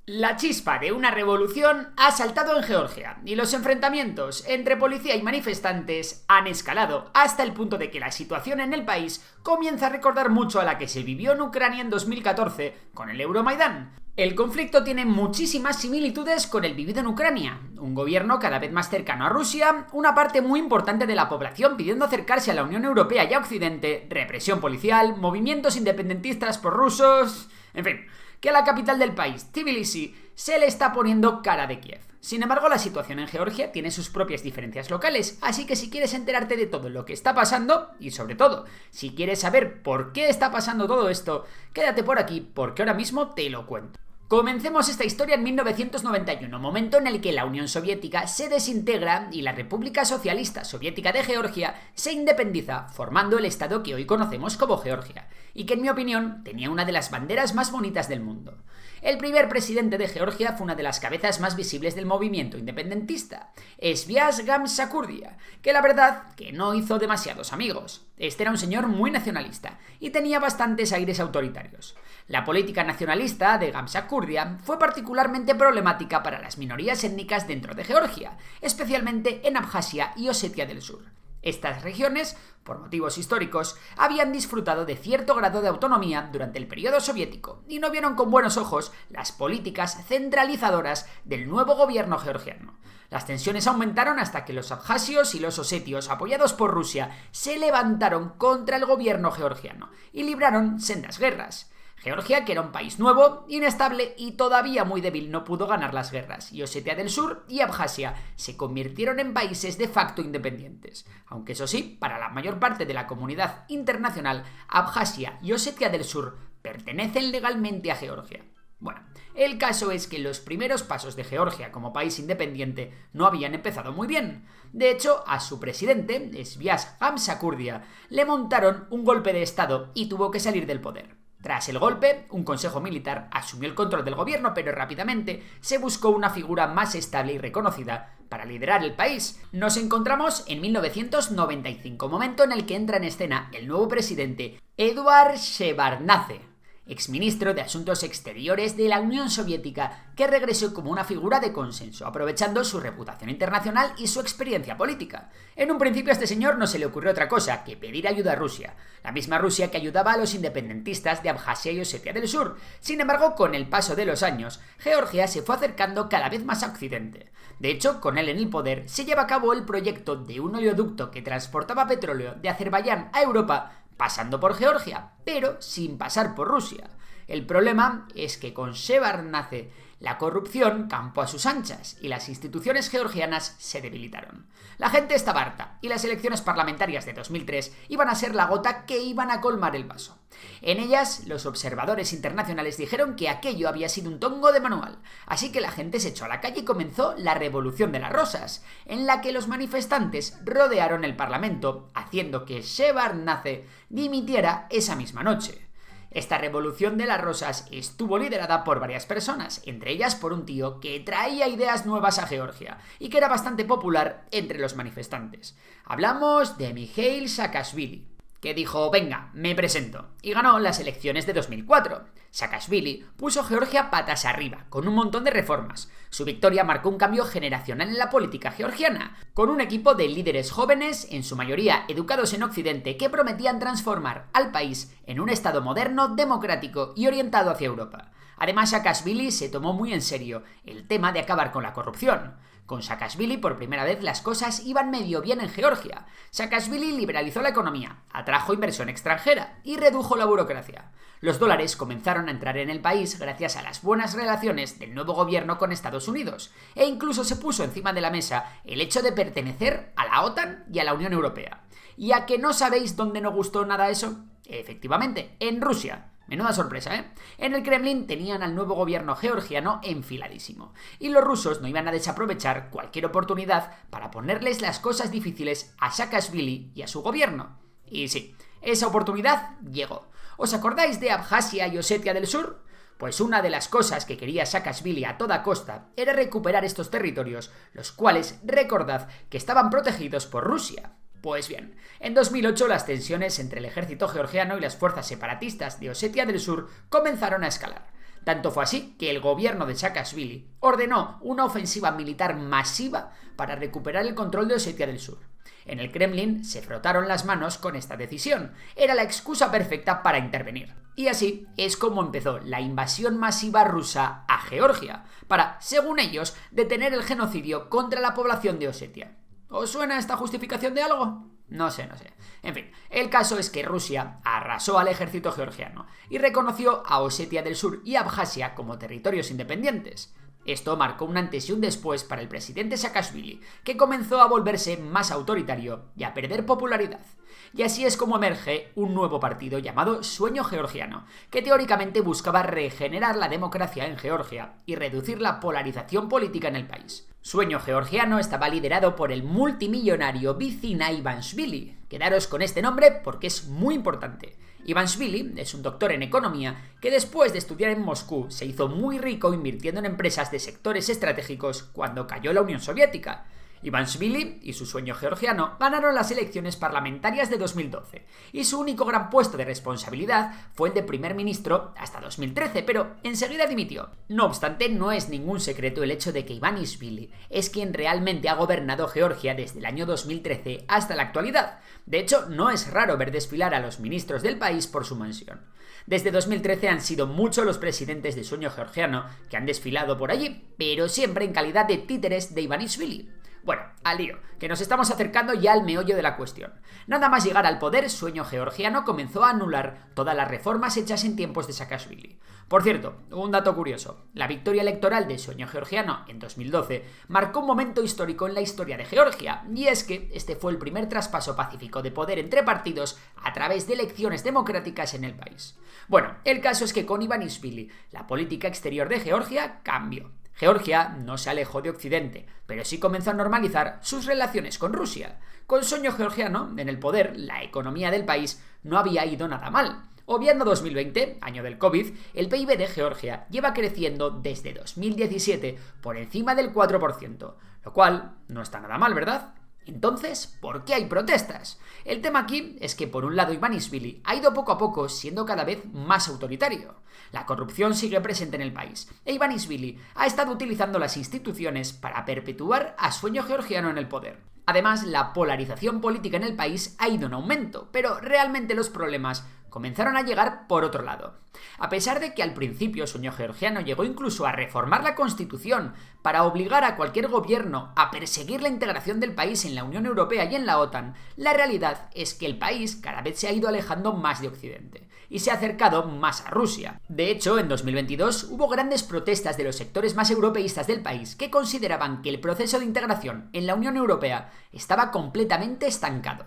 La chispa de una revolución ha saltado en Georgia y los enfrentamientos entre policía y manifestantes han escalado hasta el punto de que la situación en el país comienza a recordar mucho a la que se vivió en Ucrania en 2014 con el Euromaidán. El conflicto tiene muchísimas similitudes con el vivido en Ucrania, un gobierno cada vez más cercano a Rusia, una parte muy importante de la población pidiendo acercarse a la Unión Europea y a Occidente, represión policial, movimientos independentistas prorrusos, en fin, que a la capital del país, Tbilisi, se le está poniendo cara de Kiev. Sin embargo, la situación en Georgia tiene sus propias diferencias locales, así que si quieres enterarte de todo lo que está pasando, y sobre todo, si quieres saber por qué está pasando todo esto, quédate por aquí, porque ahora mismo te lo cuento. Comencemos esta historia en 1991, momento en el que la Unión Soviética se desintegra y la República Socialista Soviética de Georgia se independiza, formando el estado que hoy conocemos como Georgia, y que en mi opinión tenía una de las banderas más bonitas del mundo. El primer presidente de Georgia fue una de las cabezas más visibles del movimiento independentista, Svias Gamsakhurdia, que la verdad que no hizo demasiados amigos. Este era un señor muy nacionalista y tenía bastantes aires autoritarios. La política nacionalista de Gamsakhurdia fue particularmente problemática para las minorías étnicas dentro de Georgia, especialmente en Abjasia y Osetia del Sur. Estas regiones, por motivos históricos, habían disfrutado de cierto grado de autonomía durante el periodo soviético y no vieron con buenos ojos las políticas centralizadoras del nuevo gobierno georgiano. Las tensiones aumentaron hasta que los abjasios y los osetios, apoyados por Rusia, se levantaron contra el gobierno georgiano y libraron sendas guerras. Georgia, que era un país nuevo, inestable y todavía muy débil, no pudo ganar las guerras, y Osetia del Sur y Abjasia se convirtieron en países de facto independientes. Aunque eso sí, para la mayor parte de la comunidad internacional, Abjasia y Osetia del Sur pertenecen legalmente a Georgia. Bueno, el caso es que los primeros pasos de Georgia como país independiente no habían empezado muy bien. De hecho, a su presidente, Svias Gamsakhurdia, le montaron un golpe de estado y tuvo que salir del poder. Tras el golpe, un consejo militar asumió el control del gobierno, pero rápidamente se buscó una figura más estable y reconocida para liderar el país. Nos encontramos en 1995, momento en el que entra en escena el nuevo presidente Eduard Shevardnadze, exministro de Asuntos Exteriores de la Unión Soviética, que regresó como una figura de consenso, aprovechando su reputación internacional y su experiencia política. En un principio a este señor no se le ocurrió otra cosa que pedir ayuda a Rusia, la misma Rusia que ayudaba a los independentistas de Abjasia y Osetia del Sur. Sin embargo, con el paso de los años, Georgia se fue acercando cada vez más a Occidente. De hecho, con él en el poder, se lleva a cabo el proyecto de un oleoducto que transportaba petróleo de Azerbaiyán a Europa, pasando por Georgia, pero sin pasar por Rusia. El problema es que con Shevardnadze la corrupción campó a sus anchas y las instituciones georgianas se debilitaron. La gente estaba harta y las elecciones parlamentarias de 2003 iban a ser la gota que iban a colmar el vaso. En ellas, los observadores internacionales dijeron que aquello había sido un tongo de manual, así que la gente se echó a la calle y comenzó la Revolución de las Rosas, en la que los manifestantes rodearon el parlamento, haciendo que Shevardnadze dimitiera esa misma noche. Esta Revolución de las Rosas estuvo liderada por varias personas, entre ellas por un tío que traía ideas nuevas a Georgia y que era bastante popular entre los manifestantes. Hablamos de Mikhail Saakashvili, que dijo, venga, me presento, y ganó las elecciones de 2004. Saakashvili puso Georgia patas arriba, con un montón de reformas. Su victoria marcó un cambio generacional en la política georgiana, con un equipo de líderes jóvenes, en su mayoría educados en Occidente, que prometían transformar al país en un estado moderno, democrático y orientado hacia Europa. Además, Saakashvili se tomó muy en serio el tema de acabar con la corrupción. Con Saakashvili, por primera vez, las cosas iban medio bien en Georgia. Saakashvili liberalizó la economía, atrajo inversión extranjera y redujo la burocracia. Los dólares comenzaron a entrar en el país gracias a las buenas relaciones del nuevo gobierno con Estados Unidos, e incluso se puso encima de la mesa el hecho de pertenecer a la OTAN y a la Unión Europea. ¿Y a que no sabéis dónde no gustó nada eso? Efectivamente, en Rusia. Menuda sorpresa, ¿eh? En el Kremlin tenían al nuevo gobierno georgiano enfiladísimo, y los rusos no iban a desaprovechar cualquier oportunidad para ponerles las cosas difíciles a Saakashvili y a su gobierno. Y sí, esa oportunidad llegó. ¿Os acordáis de Abjasia y Osetia del Sur? Pues una de las cosas que quería Saakashvili a toda costa era recuperar estos territorios, los cuales, recordad, que estaban protegidos por Rusia. Pues bien, en 2008 las tensiones entre el ejército georgiano y las fuerzas separatistas de Osetia del Sur comenzaron a escalar. Tanto fue así que el gobierno de Saakashvili ordenó una ofensiva militar masiva para recuperar el control de Osetia del Sur. En el Kremlin se frotaron las manos con esta decisión. Era la excusa perfecta para intervenir. Y así es como empezó la invasión masiva rusa a Georgia, para, según ellos, detener el genocidio contra la población de Osetia. ¿Os suena esta justificación de algo? No sé. En fin, el caso es que Rusia arrasó al ejército georgiano y reconoció a Osetia del Sur y Abjasia como territorios independientes. Esto marcó un antes y un después para el presidente Saakashvili, que comenzó a volverse más autoritario y a perder popularidad. Y así es como emerge un nuevo partido llamado Sueño Georgiano, que teóricamente buscaba regenerar la democracia en Georgia y reducir la polarización política en el país. Sueño Georgiano estaba liderado por el multimillonario Bidzina Ivanishvili. Quedaros con este nombre porque es muy importante. Ivanishvili es un doctor en economía que después de estudiar en Moscú se hizo muy rico invirtiendo en empresas de sectores estratégicos cuando cayó la Unión Soviética. Ivanishvili y su sueño georgiano ganaron las elecciones parlamentarias de 2012 y su único gran puesto de responsabilidad fue el de primer ministro hasta 2013, pero enseguida dimitió. No obstante, no es ningún secreto el hecho de que Ivanishvili es quien realmente ha gobernado Georgia desde el año 2013 hasta la actualidad. De hecho, no es raro ver desfilar a los ministros del país por su mansión. Desde 2013 han sido muchos los presidentes de Sueño Georgiano que han desfilado por allí, pero siempre en calidad de títeres de Ivanishvili. Bueno, al lío, que nos estamos acercando ya al meollo de la cuestión. Nada más llegar al poder, Sueño Georgiano comenzó a anular todas las reformas hechas en tiempos de Saakashvili. Por cierto, un dato curioso, la victoria electoral de Sueño Georgiano en 2012 marcó un momento histórico en la historia de Georgia, y es que este fue el primer traspaso pacífico de poder entre partidos a través de elecciones democráticas en el país. Bueno, el caso es que con Ivanishvili, la política exterior de Georgia cambió. Georgia no se alejó de Occidente, pero sí comenzó a normalizar sus relaciones con Rusia. Con Sueño Georgiano en el poder, la economía del país no había ido nada mal. Obviando 2020, año del COVID, el PIB de Georgia lleva creciendo desde 2017 por encima del 4%, lo cual no está nada mal, ¿verdad? Entonces, ¿por qué hay protestas? El tema aquí es que por un lado Ivanishvili ha ido poco a poco siendo cada vez más autoritario. La corrupción sigue presente en el país e Ivanishvili ha estado utilizando las instituciones para perpetuar a Sueño Georgiano en el poder. Además, la polarización política en el país ha ido en aumento, pero realmente los problemas comenzaron a llegar por otro lado. A pesar de que al principio Sueño Georgiano llegó incluso a reformar la Constitución para obligar a cualquier gobierno a perseguir la integración del país en la Unión Europea y en la OTAN, la realidad es que el país cada vez se ha ido alejando más de Occidente y se ha acercado más a Rusia. De hecho, en 2022 hubo grandes protestas de los sectores más europeístas del país que consideraban que el proceso de integración en la Unión Europea estaba completamente estancado.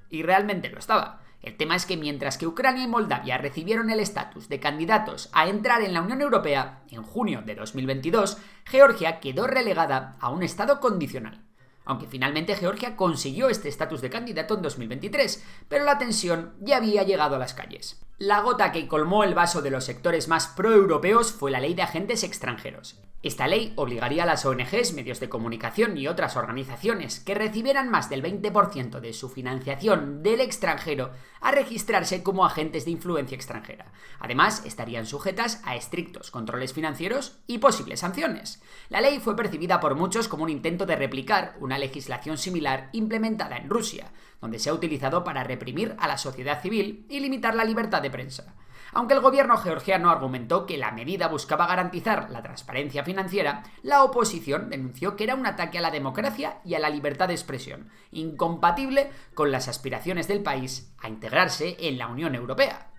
Y realmente lo estaba. El tema es que mientras que Ucrania y Moldavia recibieron el estatus de candidatos a entrar en la Unión Europea en junio de 2022, Georgia quedó relegada a un estado condicional. Aunque finalmente Georgia consiguió este estatus de candidato en 2023, pero la tensión ya había llegado a las calles. La gota que colmó el vaso de los sectores más proeuropeos fue la Ley de Agentes Extranjeros. Esta ley obligaría a las ONGs, medios de comunicación y otras organizaciones que recibieran más del 20% de su financiación del extranjero a registrarse como agentes de influencia extranjera. Además, estarían sujetas a estrictos controles financieros y posibles sanciones. La ley fue percibida por muchos como un intento de replicar una legislación similar implementada en Rusia, donde se ha utilizado para reprimir a la sociedad civil y limitar la libertad de prensa. Aunque el gobierno georgiano argumentó que la medida buscaba garantizar la transparencia financiera, la oposición denunció que era un ataque a la democracia y a la libertad de expresión, incompatible con las aspiraciones del país a integrarse en la Unión Europea.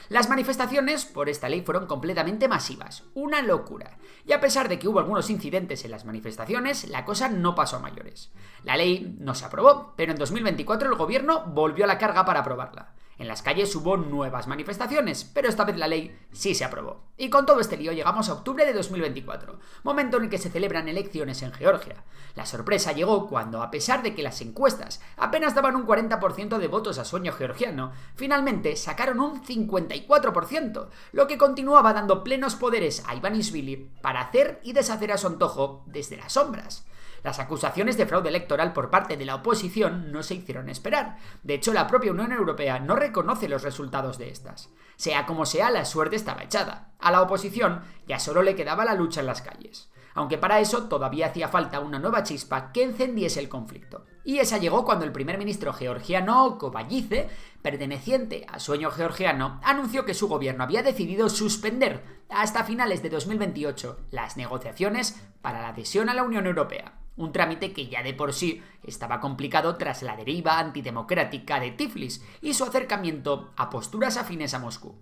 Las manifestaciones por esta ley fueron completamente masivas, una locura, y a pesar de que hubo algunos incidentes en las manifestaciones, la cosa no pasó a mayores. La ley no se aprobó, pero en 2024 el gobierno volvió a la carga para aprobarla. En las calles hubo nuevas manifestaciones, pero esta vez la ley sí se aprobó. Y con todo este lío llegamos a octubre de 2024, momento en el que se celebran elecciones en Georgia. La sorpresa llegó cuando, a pesar de que las encuestas apenas daban un 40% de votos a Sueño Georgiano, finalmente sacaron un 54%, lo que continuaba dando plenos poderes a Ivanishvili para hacer y deshacer a su antojo desde las sombras. Las acusaciones de fraude electoral por parte de la oposición no se hicieron esperar. De hecho, la propia Unión Europea no reconoce los resultados de estas. Sea como sea, la suerte estaba echada. A la oposición ya solo le quedaba la lucha en las calles. Aunque para eso todavía hacía falta una nueva chispa que encendiese el conflicto. Y esa llegó cuando el primer ministro georgiano Kobayice, perteneciente a Sueño Georgiano, anunció que su gobierno había decidido suspender hasta finales de 2028 las negociaciones para la adhesión a la Unión Europea. Un trámite que ya de por sí estaba complicado tras la deriva antidemocrática de Tiflis y su acercamiento a posturas afines a Moscú.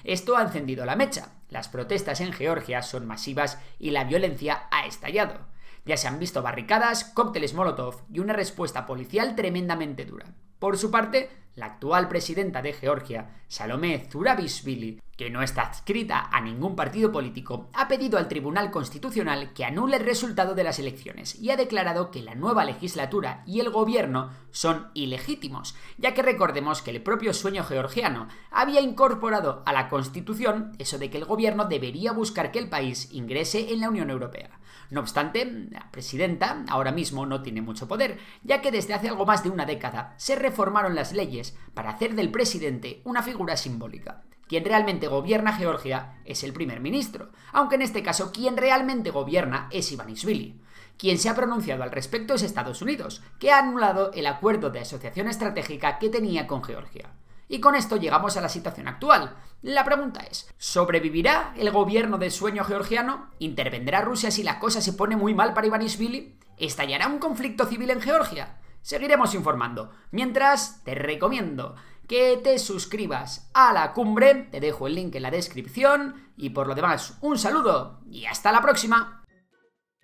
Esto ha encendido la mecha. Las protestas en Georgia son masivas y la violencia ha estallado. Ya se han visto barricadas, cócteles molotov y una respuesta policial tremendamente dura. Por su parte, la actual presidenta de Georgia, Salomé Zurabishvili, que no está adscrita a ningún partido político, ha pedido al Tribunal Constitucional que anule el resultado de las elecciones y ha declarado que la nueva legislatura y el gobierno son ilegítimos, ya que recordemos que el propio Sueño Georgiano había incorporado a la Constitución eso de que el gobierno debería buscar que el país ingrese en la Unión Europea. No obstante, la presidenta ahora mismo no tiene mucho poder, ya que desde hace algo más de una década se reformaron las leyes para hacer del presidente una figura simbólica. Quien realmente gobierna Georgia es el primer ministro, aunque en este caso quien realmente gobierna es Ivanishvili. Quien se ha pronunciado al respecto es Estados Unidos, que ha anulado el acuerdo de asociación estratégica que tenía con Georgia. Y con esto llegamos a la situación actual. La pregunta es, ¿sobrevivirá el gobierno de Sueño Georgiano? ¿Intervendrá Rusia si la cosa se pone muy mal para Ivanishvili? ¿Estallará un conflicto civil en Georgia? Seguiremos informando. Mientras, te recomiendo que te suscribas a La Cumbre, te dejo el link en la descripción y por lo demás, un saludo y hasta la próxima.